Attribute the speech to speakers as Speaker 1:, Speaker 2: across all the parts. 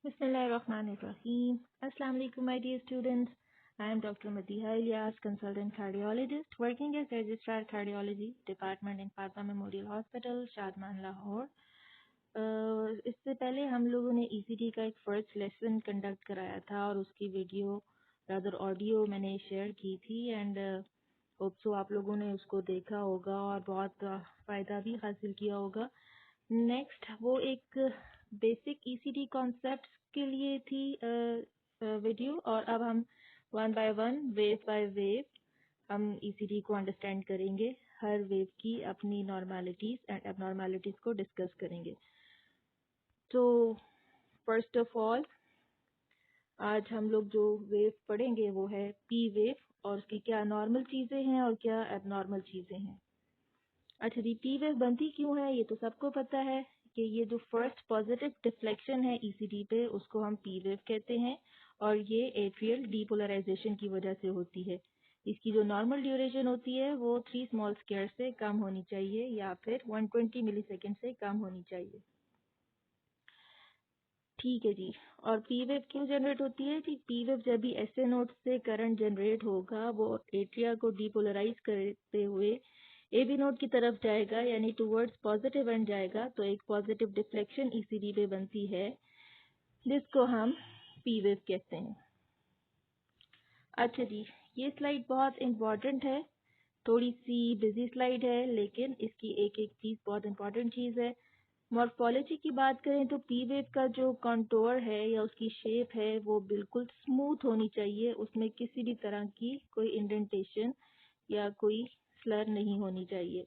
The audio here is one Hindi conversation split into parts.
Speaker 1: Bismillahirrahmanirrahim. Assalamu alaikum, my dear students. I am Dr. Madiha Ilyas, consultant cardiologist, working as registrar cardiology department in Fatma Memorial Hospital, Shadman Lahore. इससे पहले हम लोगों ने ईसीटी का एक फर्स्ट लेसन कंडक्ट कराया था और उसकी वीडियो रादर ऑडियो मैंने शेयर की थी एंड होप सो आप लोगों ने उसको देखा होगा और बहुत फ़ायदा भी हासिल किया होगा। नेक्स्ट वो एक बेसिक ईसीटी कॉन्सेप्ट्स के लिए थी वीडियो और अब हम one by one wave by wave हम ईसीटी को अंडरस्टैंड करेंगे। हर वेव की अपनी नॉर्मेलिटीज एंड एबनॉर्मेलिटीज को डिस्कस करेंगे। तो फर्स्ट ऑफ ऑल आज हम लोग जो वेव पढ़ेंगे वो है पी वेव और उसकी क्या नॉर्मल चीज़ें हैं और क्या एबनॉर्मल चीज़ें हैं। अच्छा जी, पी वेव बनती क्यों है ये तो सबको पता है कि ये जो फर्स्ट पॉजिटिव डिफ्लेक्शन है ईसीटी पे उसको हम पी वेव कहते हैं और ये एट्रियल डीपोलराइजेशन की वजह से होती है। इसकी जो नॉर्मल ड्यूरेशन होती है वो 3 स्मॉल स्क्वायर से कम होनी चाहिए या फिर 120 मिलीसेकंड से कम होनी चाहिए। ठीक है जी। और पी वेव क्यों जनरेट होती है जी? पी वेव जब भी ऐसे नोड से करंट जनरेट होगा वो एट्रिया को डीपोलराइज करते हुए एबी नोड की तरफ जाएगा यानी टुवर्ड्स पॉजिटिव एंड जाएगा तो एक पॉजिटिव डिफ्लेक्शन ईसीडी पे बनती है जिसको हम पी वेव कहते हैं। अच्छा जी, ये स्लाइड बहुत इम्पोर्टेंट है, थोड़ी सी बिजी स्लाइड है लेकिन इसकी एक एक चीज़ बहुत इम्पोर्टेंट चीज़ है। मॉर्फोलॉजी की बात करें तो पी वेव का जो कंटूर है या उसकी शेप है वो बिल्कुल स्मूथ होनी चाहिए, उसमें किसी भी तरह की कोई इंडेंटेशन या कोई स्लर नहीं होनी चाहिए।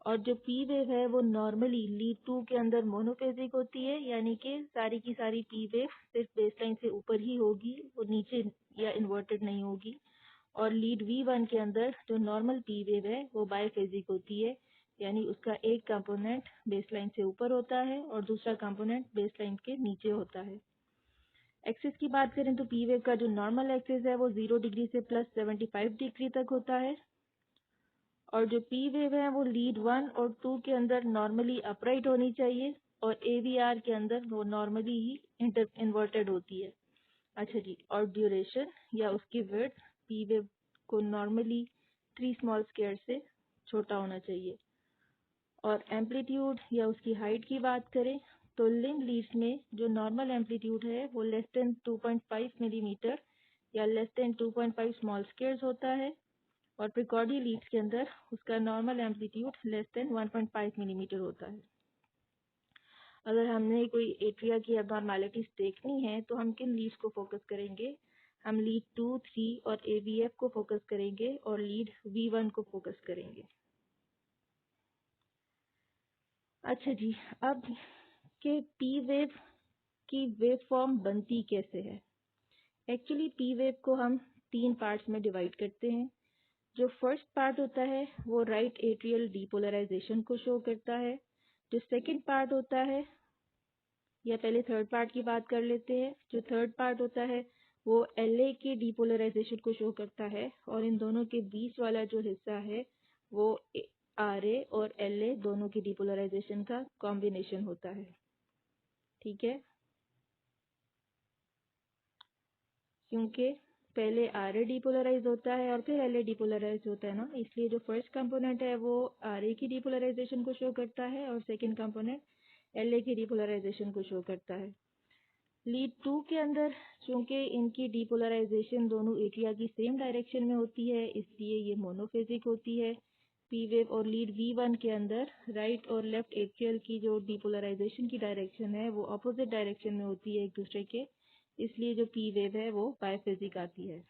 Speaker 1: और जो पी वेव है वो नॉर्मली लीड 2 के अंदर मोनोफेजिक होती है यानी कि सारी की सारी पी वेव सिर्फ बेसलाइन से ऊपर ही होगी, वो नीचे या इन्वर्टेड नहीं होगी। और लीड V1 के अंदर जो नॉर्मल पी वेव है वो बायफेजिक होती है यानी उसका एक कंपोनेंट बेसलाइन से ऊपर होता है और दूसरा कंपोनेंट बेसलाइन के नीचे होता है। एक्सिस की बात करें तो पी वेव का जो नॉर्मल एक्सिस है वो 0 डिग्री से प्लस 75 डिग्री तक होता है और जो पी वेव है वो लीड 1 और 2 के अंदर नॉर्मली अपराइट होनी चाहिए और एवीआर के अंदर वो नॉर्मली ही इन्वर्टेड होती है। अच्छा जी, और ड्यूरेशन या उसकी विड्थ पी वेव को नॉर्मली 3 स्मॉल स्क्वायर से छोटा होना चाहिए। और एम्पलीट्यूड या उसकी हाइट की बात करें तो लिंब लीड्स में जो नॉर्मल एम्पलीट्यूड है वो लेस देन 2.5 मिलीमीटर या लेस देन 2.5 स्मॉल स्क्वायर्स होता है और प्रिकॉर्डी लीड्स के अंदर उसका normal amplitude less than 1.5 millimetre होता है। अगर हमने कोई एट्रिया की एबनॉर्मेलिटीज देखनी है तो हम किन लीड्स को फोकस करेंगे? हम लीड 2, 3 और एवीएफ को फोकस करेंगे और लीड V1 को फोकस करेंगे। अच्छा जी, अब के पी वेव की वेव फॉर्म बनती कैसे है? एक्चुअली पी वेव को हम 3 पार्ट्स में डिवाइड करते हैं। जो फर्स्ट पार्ट होता है वो राइट एट्रियल डीपोलराइजेशन को शो करता है। जो सेकंड पार्ट होता है या पहले थर्ड पार्ट की बात कर लेते हैं। जो थर्ड पार्ट होता है वो एलए के डीपोलराइजेशन को शो करता है और इन दोनों के बीच वाला जो हिस्सा है वो आरए और एलए दोनों की डीपोलराइजेशन का कॉम्बिनेशन होता है। ठीक है, क्योंकि पहले आरए डीपोलराइज होता है और फिर एलए डीपोलराइज होता है ना, इसलिए जो फर्स्ट कंपोनेंट है वो आरए की डीपोलराइजेशन को शो करता है और सेकंड कंपोनेंट एलए की डीपोलराइजेशन को शो करता है। लीड 2 के अंदर चूंकि इनकी डीपोलराइजेशन दोनों एट्रिया की सेम डायरेक्शन में होती है इसलिए ये मोनोफेजिक होती है। पी वेव और लीड V1 के अंदर राइट और लेफ्ट एट्रियल की जो डीपोलराइजेशन की डायरेक्शन है वो अपोजिट डायरेक्शन में होती है एक दूसरे के, इसलिए जो पी वेव है वो बायफेजिक आती है।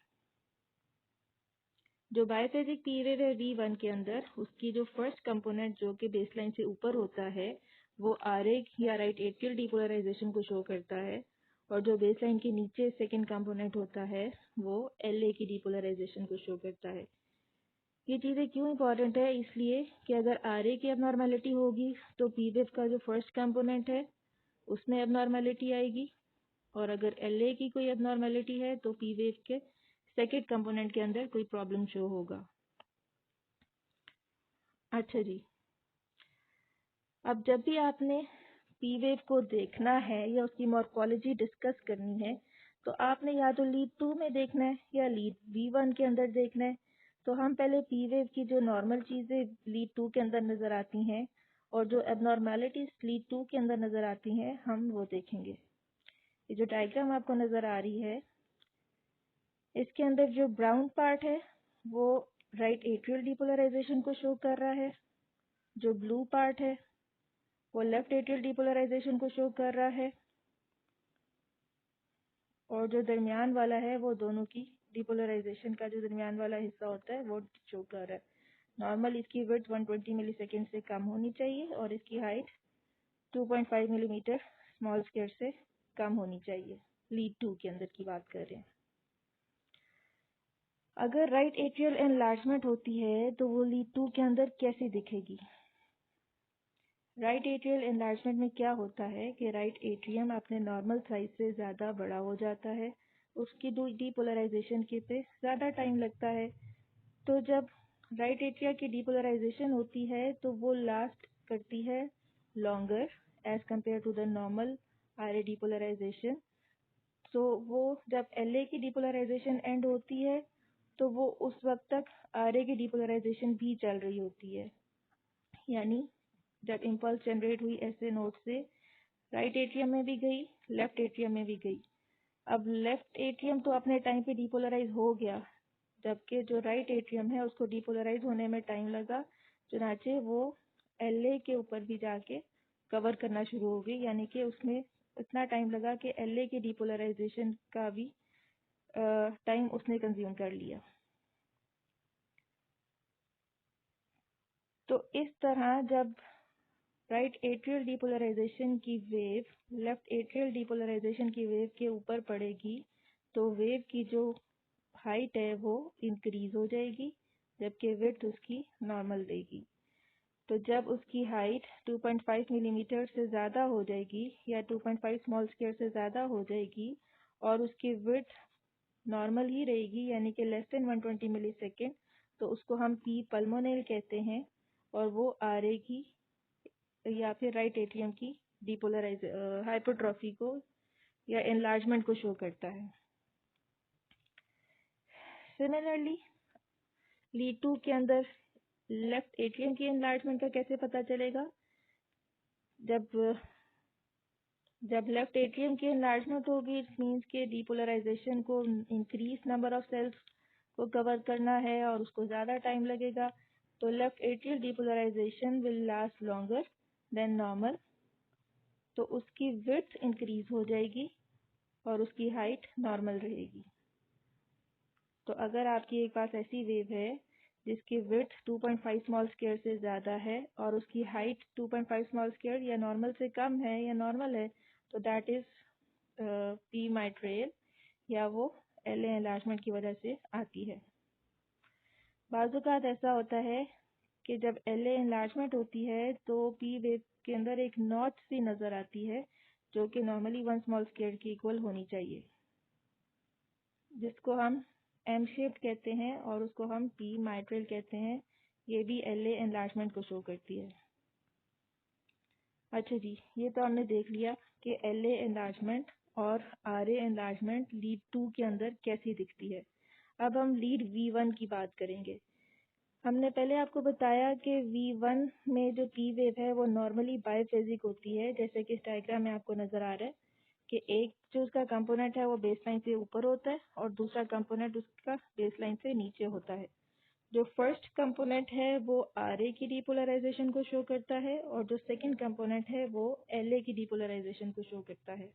Speaker 1: जो बायफेजिक पी वेव है V1 के अंदर उसकी जो फर्स्ट कंपोनेंट जो कि बेसलाइन से ऊपर होता है वो आरए या राइट एट्रियल डीपोलराइजेशन को शो करता है और जो बेसलाइन के नीचे सेकंड कंपोनेंट होता है वो एलए की डीपोलराइजेशन को शो करता है। ये चीज़ें क्यों इम्पोर्टेंट है? इसलिए कि अगर आरए की एबनॉर्मेलिटी होगी तो पी वेव का जो फर्स्ट कंपोनेंट है उसमें एबनॉर्मेलिटी आएगी और अगर एलए की कोई एबनॉर्मेलिटी है तो पी वेव के सेकेंड कंपोनेंट के अंदर कोई प्रॉब्लम शो होगा। अच्छा जी, अब जब भी आपने पी वेव को देखना है या उसकी मॉर्फोलॉजी डिस्कस करनी है तो आपने या तो लीड 2 में देखना है या लीड V1 के अंदर देखना है। तो हम पहले पी वेव की जो नॉर्मल चीज़ें लीड 2 के अंदर नज़र आती हैं और जो एबनॉर्मेलिटीज लीड 2 के अंदर नज़र आती हैं हम वो देखेंगे। ये जो डायग्राम आपको नज़र आ रही है इसके अंदर जो ब्राउन पार्ट है वो राइट एट्रियल डिपोलराइजेशन को शो कर रहा है, जो ब्लू पार्ट है वो लेफ्ट एट्रियल डिपोलराइजेशन को शो कर रहा है और जो दरमियान वाला है वो दोनों की डिपोलराइजेशन का जो दरमियान वाला हिस्सा होता है वो शो कर रहा है। नॉर्मल इसकी विड्थ 120 मिलीसेकेंड से कम होनी चाहिए और इसकी हाइट 2.5 मिलीमीटर स्मॉल स्क्वायर से कम होनी चाहिए। लीड 2 के अंदर की बात कर रहे हैं। अगर राइट एट्रियल एनलार्जमेंट होती है तो वो लीड 2 के अंदर कैसी दिखेगी? राइट एट्रियल एनलार्जमेंट में क्या होता है कि राइट एट्रियम अपने नॉर्मल साइज से ज़्यादा बड़ा हो जाता है, उसकी डीपोलराइजेशन के पे ज़्यादा टाइम लगता है। तो जब राइट एट्रिया की डीपोलराइजेशन होती है तो वो लास्ट करती है longer as compare to the normal RA depolarisation. तो वो जब एलए की डीपोलराइजेशन एंड होती है तो वो उस वक्त तक आरए की डीपोलराइजेशन भी चल रही होती है, यानी जब इम्पल्स जनरेट हुई ऐसे नोड से राइट एट्रियम में भी गई, लेफ्ट एट्रियम में भी गई। अब लेफ्ट एट्रियम तो अपने टाइम पे डीपोलराइज हो गया, जबकि जो राइट एट्रियम है उसको डीपोलराइज होने में टाइम लगा, चुनाचे वो एलए के ऊपर भी जाके कवर करना शुरू हो गई, यानी कि उसमें इतना टाइम लगा कि एलए के डीपोलराइजेशन का भी टाइम उसने कंज्यूम कर लिया। तो इस तरह जब राइट एट्रियल डीपोलराइजेशन की वेव लेफ्ट एट्रियल डीपोलराइजेशन की वेव के ऊपर पड़ेगी तो वेव की जो हाइट है वो इंक्रीज हो जाएगी, जबकि विड्थ उसकी नॉर्मल रहेगी। तो जब उसकी हाइट 2.5 मिलीमीटर से ज़्यादा हो जाएगी या 2.5 स्मॉल स्क्वायर से ज़्यादा हो जाएगी और उसकी विड्थ नॉर्मल ही रहेगी, यानी कि लेस देन 120 मिलीसेकेंड, तो उसको हम पी पल्मोनल कहते हैं और वो आरए की या फिर राइट एट्रियम की डीपोलराइज हाइपरट्रॉफी को या एनलार्जमेंट को शो करता है। सिमिलरली लीड 2 के अंदर लेफ्ट एट्रियम की एनलार्जमेंट का कैसे पता चलेगा? जब लेफ्ट एट्रियम की एनलार्जमेंट होगी इट मीन्स के डीपोलराइजेशन को इंक्रीज नंबर ऑफ सेल्स को कवर करना है और उसको ज़्यादा टाइम लगेगा, तो left atrial depolarisation will last longer than normal, तो उसकी विड्थ इंक्रीज हो जाएगी और उसकी हाइट नॉर्मल रहेगी। तो अगर आपके पास ऐसी वेव है जिसकी विड्थ 2.5 स्मॉल स्क्वायर से ज़्यादा है और उसकी हाइट 2.5 स्मॉल स्क्वायर या नॉर्मल से कम है या नॉर्मल है, तो दैट इज पी माइट्रेल या वो एलए एनलार्जमेंट की वजह से आती है। बाज़ात ऐसा होता है कि जब एलए एनलार्जमेंट होती है तो पी वेव के अंदर एक नॉच सी नज़र आती है जो कि नॉर्मली 1 स्मॉल स्क्वायर की इक्वल होनी चाहिए, जिसको हम एम शेप कहते हैं और उसको हम पी माइट्रेल कहते हैं। ये भी एलए एनलार्जमेंट को शो करती है। अच्छा जी, ये तो हमने देख लिया कि एलए एनलार्जमेंट और आरए एनलार्जमेंट लीड 2 के अंदर कैसी दिखती है। अब हम लीड V1 की बात करेंगे। हमने पहले आपको बताया कि V1 में जो पी वेव है वो नॉर्मली बाइफेजिक होती है, जैसे कि इस डायग्राम में आपको नज़र आ रहा है कि एक जो उसका कंपोनेंट है वो बेसलाइन से ऊपर होता है और दूसरा कंपोनेंट उसका बेसलाइन से नीचे होता है। जो फर्स्ट कंपोनेंट है वो आरए की डीपोलराइजेशन को शो करता है और जो सेकंड कंपोनेंट है वो एलए की डीपोलराइजेशन को शो करता है।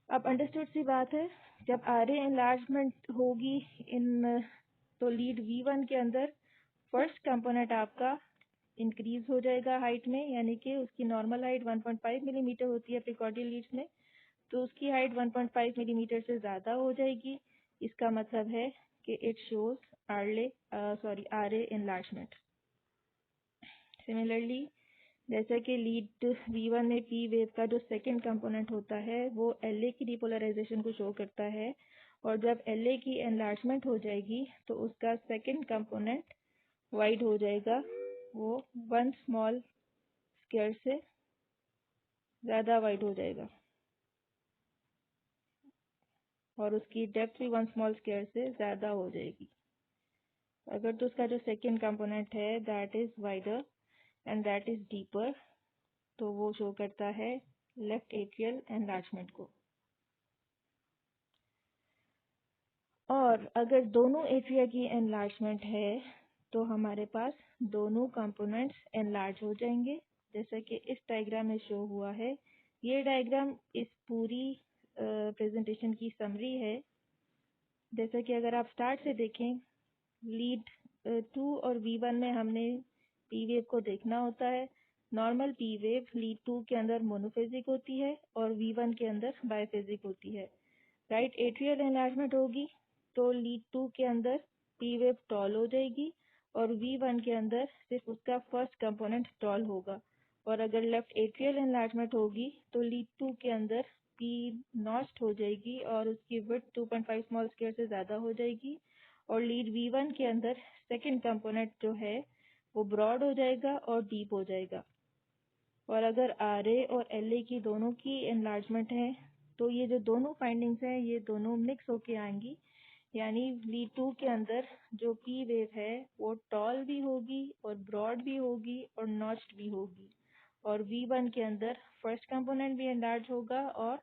Speaker 1: अब अंडरस्टूड सी बात है, जब आरए एनलार्जमेंट होगी इन तो लीड V1 के अंदर फर्स्ट कंपोनेंट आपका इंक्रीज हो जाएगा हाइट में, यानी कि उसकी नॉर्मल हाइट 1.5 मिलीमीटर होती है प्रिकॉर्डियल लीड्स में, तो उसकी हाइट 1.5 मिलीमीटर से ज़्यादा हो जाएगी। इसका मतलब है कि it shows RA enlargement. Similarly जैसा कि लीड V1 में पी वेव का जो सेकंड कंपोनेंट होता है वो एलए की डीपोलराइजेशन को शो करता है और जब एलए की एनलार्जमेंट हो जाएगी तो उसका सेकंड कंपोनेंट वाइड हो जाएगा, वो 1 स्मॉल स्क्वायर से ज़्यादा वाइड हो जाएगा और उसकी डेप्थ भी वन स्मॉल स्क्वायर से ज़्यादा हो जाएगी। अगर तो उसका जो सेकंड कंपोनेंट है that is wider and that is deeper, तो वो शो करता है लेफ्ट एट्रियल एनलार्जमेंट को। और अगर दोनों एट्रिया की एनलार्जमेंट है तो हमारे पास दोनों कंपोनेंट्स एनलार्ज हो जाएंगे, जैसा कि इस डायग्राम में शो हुआ है। ये डायग्राम इस पूरी प्रेजेंटेशन की समरी है। जैसा कि अगर आप स्टार्ट से देखें, लीड 2 और V1 में हमने पी वेव को देखना होता है। नॉर्मल पी वेव लीड 2 के अंदर मोनोफेजिक होती है और V1 के अंदर बायफेजिक होती है। राइट एट्रियल एनलार्जमेंट होगी तो लीड 2 के अंदर पी वेव टॉल हो जाएगी और V1 के अंदर सिर्फ उसका फर्स्ट कंपोनेंट टॉल होगा। और अगर लेफ्ट एट्रियल एनलार्जमेंट होगी तो लीड 2 के अंदर पी नॉस्ट हो जाएगी और उसकी विड्थ 2.5 स्मॉल स्क्वायर से ज़्यादा हो जाएगी और लीड V1 के अंदर सेकंड कंपोनेंट जो है वो ब्रॉड हो जाएगा और डीप हो जाएगा। और अगर RA और LA की दोनों की एनलार्जमेंट है तो ये जो दोनों फाइंडिंग्स हैं ये दोनों मिक्स होके आएंगी, यानी लीड 2 के अंदर जो पी वेव है वो टॉल भी होगी और ब्रॉड भी होगी और नॉच्ड भी होगी। और V1 के अंदर फर्स्ट कंपोनेंट भी एनलार्ज होगा और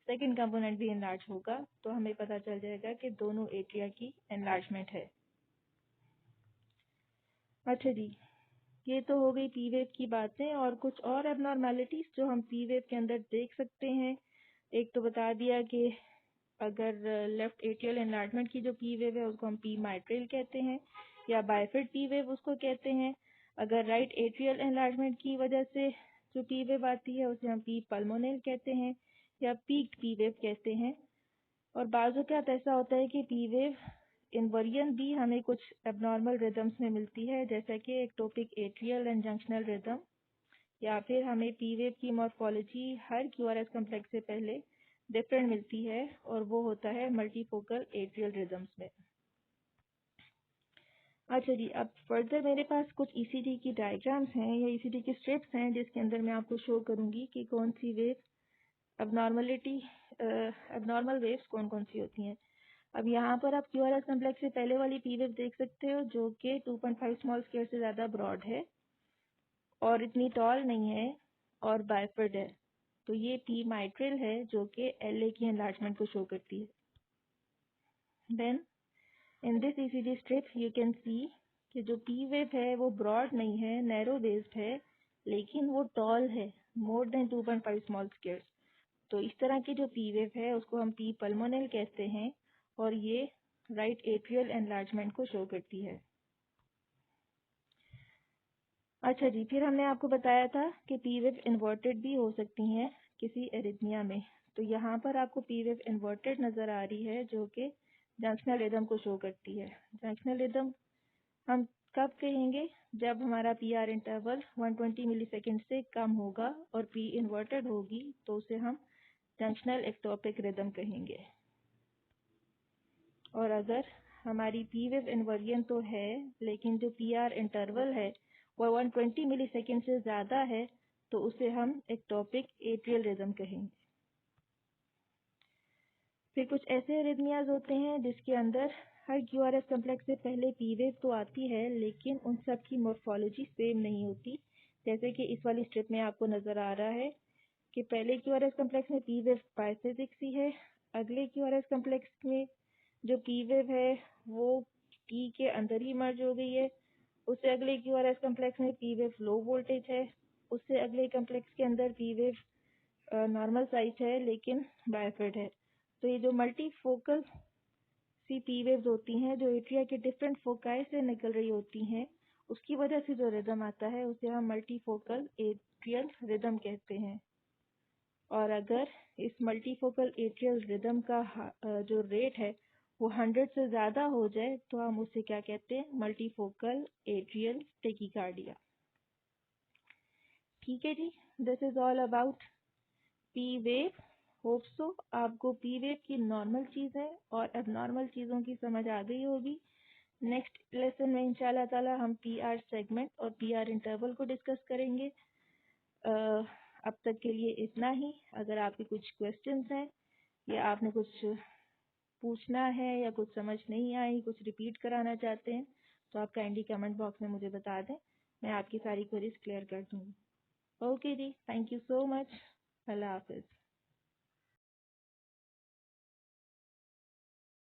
Speaker 1: सेकंड कंपोनेंट भी एनलार्ज होगा, तो हमें पता चल जाएगा कि दोनों एट्रिया की एनलार्जमेंट है। अच्छा जी, ये तो हो गई पी वेव की बातें और कुछ और एबनॉर्मेलिटीज जो हम पी वेव के अंदर देख सकते हैं। एक तो बता दिया कि अगर लेफ्ट एट्रियल एनलार्जमेंट की जो पी वेव है उसको हम पी माइट्रल कहते हैं या बायफिड पी वेव उसको कहते हैं। अगर राइट एट्रियल एनलार्जमेंट की वजह से जो पी वेव आती है उसे हम पी पल्मोनल कहते हैं या पीक्ड पी वेव कहते हैं। और बाज़ औक़ात ऐसा होता है कि पी वेव इन्वर्जन भी हमें कुछ एबनॉर्मल रिदम्स में मिलती है, जैसा कि ectopic atrial and junctional rhythm, या फिर हमें पी वेव की मॉर्फोलॉजी हर क्यूआरएस कॉम्प्लेक्स से पहले डिफरेंट मिलती है और वो होता है मल्टीफोकल एट्रियल रिदम्स में। अच्छा जी, अब फर्दर मेरे पास कुछ ईसीजी की डायग्राम्स हैं या ईसीजी की स्ट्रिप्स हैं जिसके अंदर मैं आपको शो करूंगी कि कौन सी वेव एबनॉर्मल वेव्स कौन कौन सी होती हैं। अब यहाँ पर आप क्यूआरएस कॉम्प्लेक्स से पहले वाली पी वेव देख सकते हो जो कि 2.5 स्मॉल स्क्वायर से ज़्यादा ब्रॉड है और इतनी टॉल नहीं है और बायफिड है। तो ये पी माइट्रल है जो कि एलए की एनलार्जमेंट को शो करती है। Then in this ECG strip you can see कि जो पी वेव है वो ब्रॉड नहीं है, नैरो बेस्ड है, लेकिन वो टॉल है, मोर देन 2.5 स्मॉल स्क्वायर। तो इस तरह की जो पी वेव है उसको हम पी पल्मोनल कहते हैं और ये राइट एट्रियल एनलार्जमेंट को शो करती है। अच्छा जी, फिर हमने आपको बताया था कि पी वेव इन्वर्टेड भी हो सकती हैं किसी एरिथमिया में। तो यहाँ पर आपको पी वेव इन्वर्टेड नज़र आ रही है जो कि जंक्शनल रिदम को शो करती है। जंक्शनल रिदम हम कब कहेंगे? जब हमारा पी आर इंटरवल 120 मिलीसेकंड से कम होगा और पी इन्वर्टेड होगी तो उसे हम जंक्शनल एक्टोपिक रिदम कहेंगे। और अगर हमारी पी वेव इन्वर्जन तो है लेकिन जो पी आर इंटरवल है वो 120 मिलीसेकंड से ज़्यादा है तो उसे हम एक्टोपिक एट्रियल रिदम कहेंगे। फिर कुछ ऐसे एरिथमियाज होते हैं जिसके अंदर हर क्यूआरएस कॉम्प्लेक्स से पहले पी वेव तो आती है लेकिन उन सब की मॉर्फोलॉजी सेम नहीं होती, जैसे कि इस वाली स्ट्रिप में आपको नज़र आ रहा है कि पहले क्यूआरएस कॉम्प्लेक्स में पी वेव बायफेजिक सी है, अगले क्यूआरएस कॉम्प्लेक्स में जो पी वेव है वो पी के अंदर ही मर्ज हो गई है, उससे अगले क्यूआरएस कॉम्प्लेक्स में पी वेव लो वोल्टेज है, उससे अगले कॉम्प्लेक्स के अंदर पी वेव नॉर्मल साइज है लेकिन बायफिड है। तो ये जो मल्टीफोकल सी पी वेव्स होती हैं जो एट्रिया के डिफरेंट फोकाई से निकल रही होती हैं, उसकी वजह से जो रिदम आता है उसे हम मल्टीफोकल एट्रियल रिदम कहते हैं। और अगर इस मल्टीफोकल एट्रियल रिदम का जो रेट है वो 100 से ज़्यादा हो जाए तो हम उसे क्या कहते हैं? Multifocal atrial tachycardia. ठीक है जी, this is all about P wave. Hope so आपको पी वेव की नॉर्मल चीज़ है और एबनॉर्मल चीज़ों की समझ आ गई होगी। नेक्स्ट लेसन में इंशाल्लाह ताला हम पी आर सेगमेंट और पी आर इंटरवल को डिस्कस करेंगे। अब तक के लिए इतना ही। अगर आपके कुछ क्वेश्चंस हैं या आपने कुछ पूछना है या कुछ समझ नहीं आई, कुछ रिपीट कराना चाहते हैं, तो आप काइंडली कमेंट बॉक्स में मुझे बता दें, मैं आपकी सारी क्वेरीज क्लियर कर दूंगी। ओके जी, थैंक यू सो मच। अल्लाह हाफिज़।